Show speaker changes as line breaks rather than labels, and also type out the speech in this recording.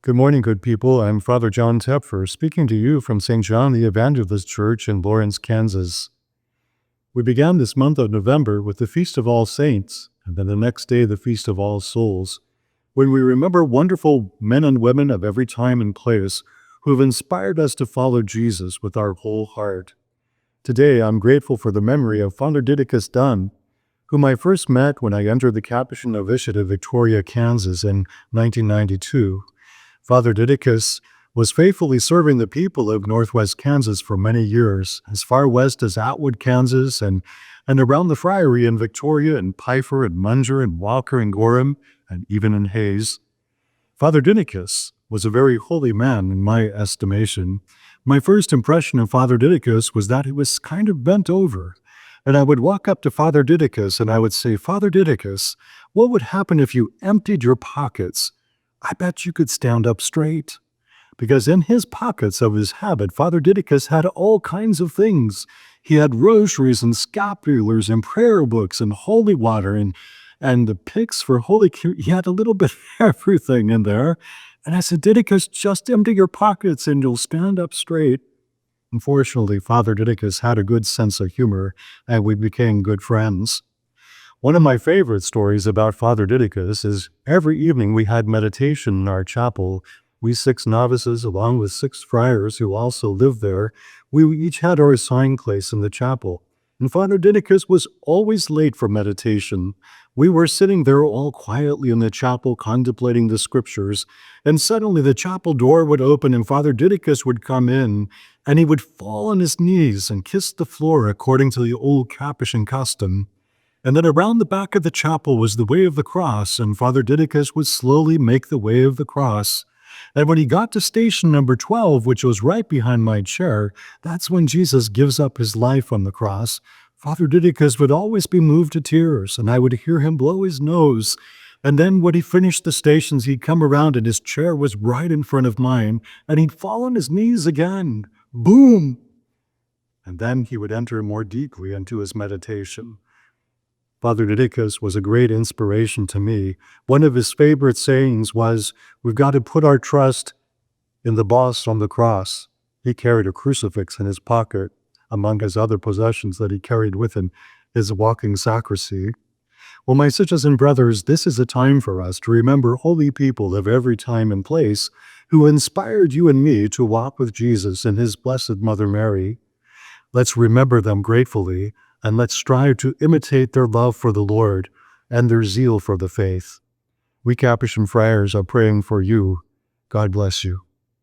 Good morning, good people. I'm Father John Tepfer, speaking to you from St. John the Evangelist Church in Lawrence, Kansas. We began this month of November with the Feast of All Saints, and then the next day the Feast of All Souls, when we remember wonderful men and women of every time and place who have inspired us to follow Jesus with our whole heart. Today, I'm grateful for the memory of Father Didacus Dunn, whom I first met when I entered the Capuchin novitiate of Victoria, Kansas in 1992. Father Didacus was faithfully serving the people of northwest Kansas for many years, as far west as Atwood, Kansas, and around the friary in Victoria and Pfeiffer and Munger and Walker and Gorham, and even in Hayes. Father Didacus was a very holy man in my estimation. My first impression of Father Didacus was that he was kind of bent over. And I would walk up to Father Didacus and I would say, "Father Didacus, what would happen if you emptied your pockets? I bet you could stand up straight." Because in his pockets of his habit, Father Didacus had all kinds of things. He had rosaries and scapulars and prayer books and holy water and the picks for holy communion. He had a little bit of everything in there. And I said, "Didacus, just empty your pockets and you'll stand up straight." Unfortunately, Father Didacus had a good sense of humor, and we became good friends. One of my favorite stories about Father Didacus is every evening we had meditation in our chapel. We 6 novices, along with 6 friars who also lived there, we each had our assigned place in the chapel. And Father Didacus was always late for meditation. We were sitting there all quietly in the chapel contemplating the scriptures, and suddenly the chapel door would open and Father Didacus would come in, and he would fall on his knees and kiss the floor according to the old Capuchin custom. And then around the back of the chapel was the way of the cross, and Father Didacus would slowly make the way of the cross. And when he got to station number 12, which was right behind my chair, that's when Jesus gives up his life on the cross. Father Didacus would always be moved to tears, and I would hear him blow his nose. And then when he finished the stations, he'd come around and his chair was right in front of mine, and he'd fall on his knees again. Boom! And then he would enter more deeply into his meditation. Father Didacus was a great inspiration to me. One of his favorite sayings was, "We've got to put our trust in the boss on the cross." He carried a crucifix in his pocket, among his other possessions that he carried with him, his walking sacristy. Well, my sisters and brothers, this is a time for us to remember holy people of every time and place who inspired you and me to walk with Jesus and his Blessed Mother Mary. Let's remember them gratefully, and let's strive to imitate their love for the Lord and their zeal for the faith. We Capuchin friars are praying for you. God bless you.